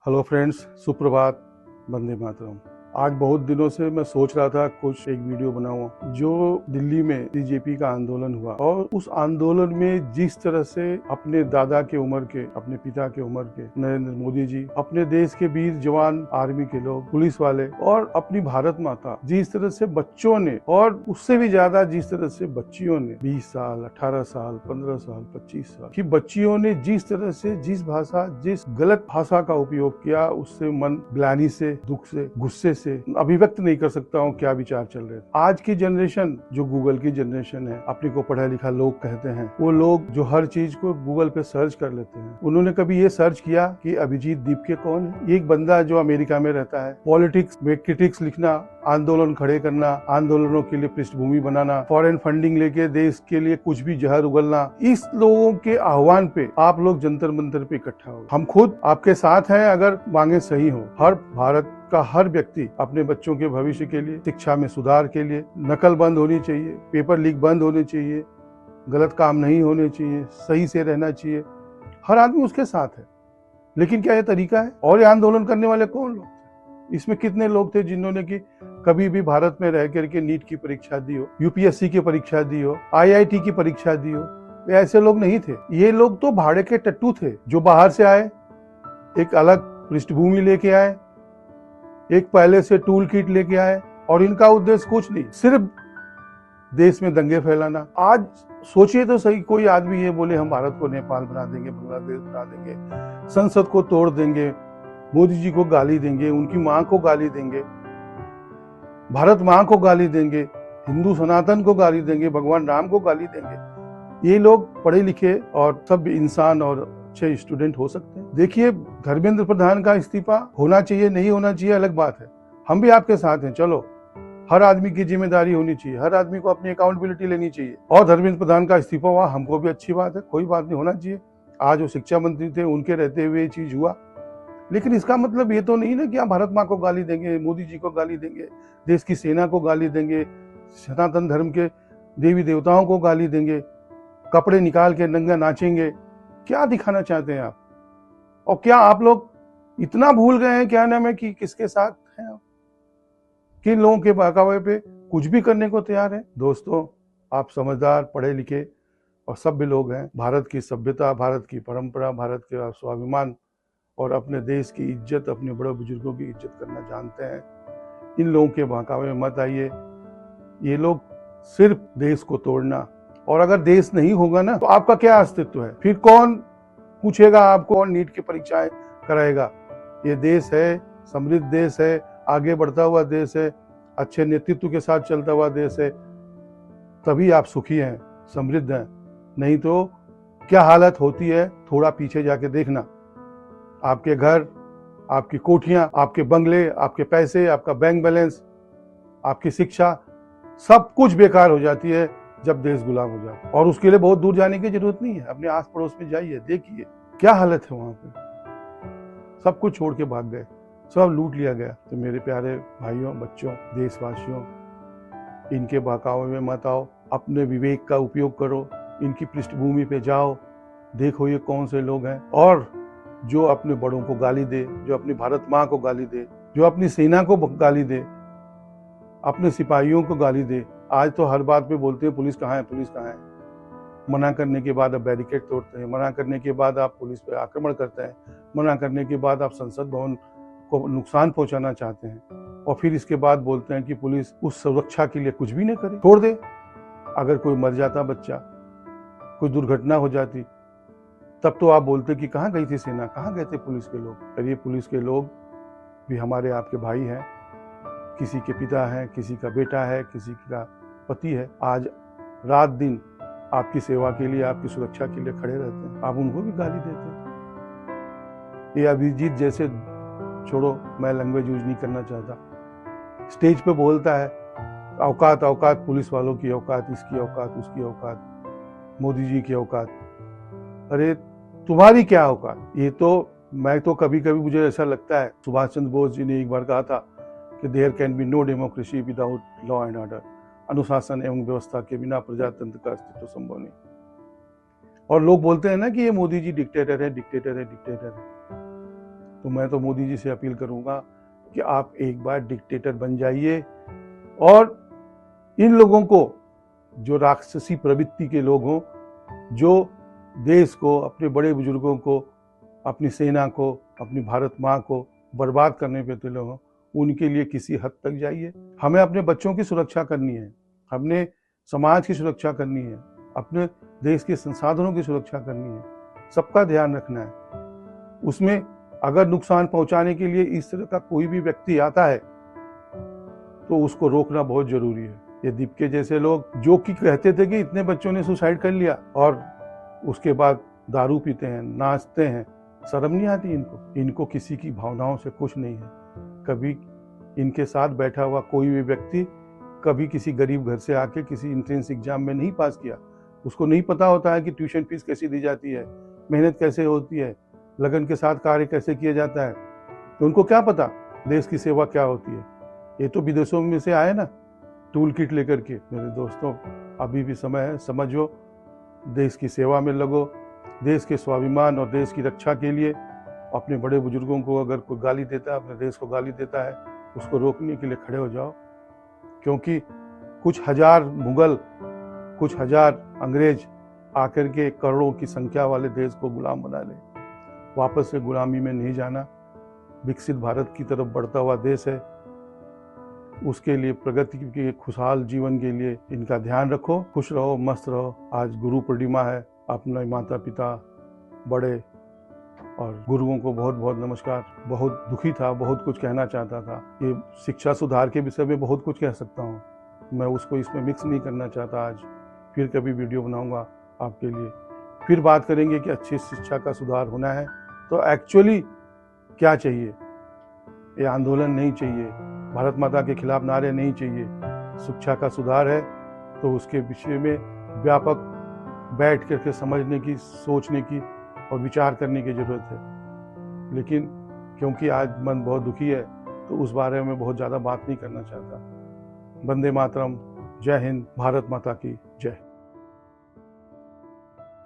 Hello friends, सुप्रभात। वंदे मातरम। आज बहुत दिनों से मैं सोच रहा था कुछ एक वीडियो बनाऊं जो दिल्ली में बीजेपी का आंदोलन हुआ और उस आंदोलन में जिस तरह से अपने दादा के उम्र के, अपने पिता के उम्र के नरेंद्र मोदी जी, अपने देश के वीर जवान, आर्मी के लोग, पुलिस वाले और अपनी भारत माता, जिस तरह से बच्चों ने और उससे भी ज्यादा जिस तरह से बच्चियों ने 20 साल, 18 साल, 15 साल, 25 साल की बच्चियों ने जिस तरह से जिस गलत भाषा का उपयोग किया, उससे मन ग्लानि से, दुख से, गुस्से से अभिव्यक्त नहीं कर सकता हूँ क्या विचार चल रहे हैं। आज की जनरेशन जो गूगल की जनरेशन है, अपने को पढ़ा लिखा लोग कहते हैं, वो लोग जो हर चीज को गूगल पे सर्च कर लेते हैं। उन्होंने कभी ये सर्च किया कि अभिजीत दीपके कौन है? एक बंदा जो अमेरिका में रहता है, पॉलिटिक्स में क्रिटिक्स लिखना, आंदोलन खड़े करना, आंदोलनों के लिए पृष्ठभूमि बनाना, फॉरेन फंडिंग लेके देश के लिए कुछ भी जहर उगलना, इस लोगों के आह्वान पे आप लोग जंतर मंतर पे इकट्ठा हो। हम खुद आपके साथ हैं अगर मांगे सही हो। हर भारत का हर व्यक्ति अपने बच्चों के भविष्य के लिए, शिक्षा में सुधार के लिए, नकल बंद होनी चाहिए, पेपर लीक बंद होने चाहिए, गलत काम नहीं होने चाहिए, सही से रहना चाहिए। हर आदमी उसके साथ है। लेकिन क्या ये तरीका है? और ये आंदोलन करने वाले कौन लोग थे? इसमें कितने लोग थे जिन्होंने कि कभी भी भारत में रह करके नीट की परीक्षा दी हो, यूपीएससी की परीक्षा दी हो, आईआईटी की परीक्षा दी हो? ऐसे लोग नहीं थे। ये लोग तो भाड़े के टट्टू थे जो बाहर से आए, एक अलग पृष्ठभूमि लेके आए, एक पहले से टूल किट लेके आए और इनका उद्देश्य कुछ नहीं, सिर्फ देश में दंगे फैलाना। आज सोचिए तो सही, कोई आदमी ये बोले हम भारत को नेपाल बना देंगे, बांग्लादेश बना देंगे, संसद को तोड़ देंगे, मोदी जी को गाली देंगे, उनकी मां को गाली देंगे, भारत मां को गाली देंगे, हिंदू सनातन को गाली देंगे, भगवान राम को गाली देंगे। ये लोग पढ़े लिखे और सब इंसान और अच्छे स्टूडेंट हो सकते हैं। देखिए, धर्मेंद्र प्रधान का इस्तीफा होना चाहिए, नहीं होना चाहिए अलग बात है। हम भी आपके साथ हैं। चलो, हर आदमी की जिम्मेदारी होनी चाहिए, हर आदमी को अपनी अकाउंटेबिलिटी लेनी चाहिए। और धर्मेंद्र प्रधान का इस्तीफा हुआ, हमको भी अच्छी बात है, कोई बात नहीं, होना चाहिए। आज वो शिक्षा मंत्री थे, उनके रहते हुए ये चीज हुआ। लेकिन इसका मतलब ये तो नहीं ना कि आप भारत माँ को गाली देंगे, मोदी जी को गाली देंगे, देश की सेना को गाली देंगे, सनातन धर्म के देवी देवताओं को गाली देंगे, कपड़े निकाल के नंगा नाचेंगे। क्या दिखाना चाहते हैं आप? और क्या आप लोग इतना भूल गए हैं क्या नाम है कि किसके साथ हैं आप? किन लोगों के बहकावे पे कुछ भी करने को तैयार है? दोस्तों, आप समझदार, पढ़े लिखे और सभ्य लोग हैं। भारत की सभ्यता, भारत की परंपरा, भारत के स्वाभिमान और अपने देश की इज्जत, अपने बड़े बुजुर्गों की इज्जत करना जानते हैं। इन लोगों के बहकावे में मत आइए। ये लोग सिर्फ देश को तोड़ना, और अगर देश नहीं होगा ना तो आपका क्या अस्तित्व है? फिर कौन पूछेगा आपको? कौन नीट की परीक्षाएं कराएगा? ये देश है, समृद्ध देश है, आगे बढ़ता हुआ देश है, अच्छे नेतृत्व के साथ चलता हुआ देश है। तभी आप सुखी हैं, समृद्ध हैं। नहीं तो क्या हालत होती है, थोड़ा पीछे जाके देखना। आपके घर, आपकी कोठियां, आपके बंगले, आपके पैसे, आपका बैंक बैलेंस, आपकी शिक्षा, सब कुछ बेकार हो जाती है जब देश गुलाम हो जाता है। और उसके लिए बहुत दूर जाने की जरूरत नहीं है, अपने आस पड़ोस में जाइए, देखिए क्या हालत है वहां पे। सब कुछ छोड़ के भाग गए, सब लूट लिया गया। तो मेरे प्यारे भाइयों, बच्चों, देशवासियों, इनके बहकावे में मत आओ। अपने विवेक का उपयोग करो, इनकी पृष्ठभूमि पे जाओ, देखो ये कौन से लोग हैं। और जो अपने बड़ों को गाली दे, जो अपनी भारत माँ को गाली दे, जो अपनी सेना को गाली दे, अपने सिपाहियों को गाली दे। आज तो हर बात पे बोलते हैं पुलिस कहाँ है, पुलिस कहाँ है। मना करने के बाद आप बैरिकेड तोड़ते हैं, मना करने के बाद आप पुलिस पे आक्रमण करते हैं, मना करने के बाद आप संसद भवन को नुकसान पहुंचाना चाहते हैं, और फिर इसके बाद बोलते हैं कि पुलिस उस सुरक्षा के लिए कुछ भी नहीं करे, छोड़ दे। अगर कोई मर जाता बच्चा, कोई दुर्घटना हो जाती, तब तो आप बोलते कि कहाँ गई थी सेना, कहाँ गए थे पुलिस के लोग। और ये पुलिस के लोग भी हमारे आपके भाई हैं, किसी के पिता हैं, किसी का बेटा है, किसी का पति है। आज रात दिन आपकी सेवा के लिए, आपकी सुरक्षा के लिए खड़े रहते हैं, आप उनको भी गाली देते हैं। ये अभिजीत जैसे, छोड़ो, मैं लैंग्वेज यूज नहीं करना चाहता, स्टेज पे बोलता है औकात औकात, पुलिस वालों की औकात, इसकी औकात, उसकी औकात, मोदी जी की औकात। अरे तुम्हारी क्या औकात? ये तो मैं तो कभी कभी मुझे ऐसा लगता है, सुभाष चंद्र बोस जी ने एक बार कहा था कि there can be no democracy without law and order. अनुशासन एवं व्यवस्था के बिना प्रजातंत्र का अस्तित्व संभव नहीं। और लोग बोलते हैं ना कि ये मोदी जी डिक्टेटर है, डिक्टेटर है, डिक्टेटर है। तो मैं तो मोदी जी से अपील करूंगा कि आप एक बार डिक्टेटर बन जाइए और इन लोगों को, जो राक्षसी प्रवृत्ति के लोग हों, जो देश को, अपने बड़े बुजुर्गों को, अपनी सेना को, अपनी भारत माँ को बर्बाद करने पे तुले हों, उनके लिए किसी हद तक जाइए। हमें अपने बच्चों की सुरक्षा करनी है, हमने समाज की सुरक्षा करनी है, अपने देश के संसाधनों की सुरक्षा करनी है, सबका ध्यान रखना है। उसमें अगर नुकसान पहुंचाने के लिए इस तरह का कोई भी व्यक्ति आता है तो उसको रोकना बहुत जरूरी है। ये दीपके जैसे लोग जो कि कहते थे कि इतने बच्चों ने सुसाइड कर लिया और उसके बाद दारू पीते हैं, नाचते हैं, शर्म नहीं आती इनको? इनको किसी की भावनाओं से कुछ नहीं है। कभी इनके साथ बैठा हुआ कोई भी व्यक्ति कभी किसी गरीब घर से आके किसी एंट्रेंस एग्जाम में नहीं पास किया, उसको नहीं पता होता है कि ट्यूशन फीस कैसी दी जाती है, मेहनत कैसे होती है, लगन के साथ कार्य कैसे किया जाता है, तो उनको क्या पता देश की सेवा क्या होती है। ये तो विदेशों में से आए ना टूल किट लेकर के। मेरे दोस्तों, अभी भी समय है, समझो, देश की सेवा में लगो, देश के स्वाभिमान और देश की रक्षा के लिए। अपने बड़े बुजुर्गों को अगर कोई गाली देता है, अपने देश को गाली देता है, उसको रोकने के लिए खड़े हो जाओ, क्योंकि कुछ हजार मुगल, कुछ हजार अंग्रेज आकर के करोड़ों की संख्या वाले देश को गुलाम बना ले। वापस से गुलामी में नहीं जाना। विकसित भारत की तरफ बढ़ता हुआ देश है, उसके लिए, प्रगति के खुशहाल जीवन के लिए इनका ध्यान रखो। खुश रहो, मस्त रहो। आज गुरु पूर्णिमा है। अपने माता पिता, बड़े और गुरुओं को बहुत बहुत नमस्कार। बहुत दुखी था, बहुत कुछ कहना चाहता था। ये शिक्षा सुधार के विषय में बहुत कुछ कह सकता हूँ, मैं उसको इसमें मिक्स नहीं करना चाहता। आज फिर कभी वीडियो बनाऊंगा आपके लिए, फिर बात करेंगे कि अच्छी शिक्षा का सुधार होना है तो एक्चुअली क्या चाहिए। ये आंदोलन नहीं चाहिए, भारत माता के खिलाफ नारे नहीं चाहिए। शिक्षा का सुधार है तो उसके विषय में व्यापक बैठ करके समझने की, सोचने की और विचार करने की जरूरत है। लेकिन क्योंकि आज मन बहुत दुखी है तो उस बारे में बहुत ज़्यादा बात नहीं करना चाहता। वंदे मातरम। जय हिंद। भारत माता की जय।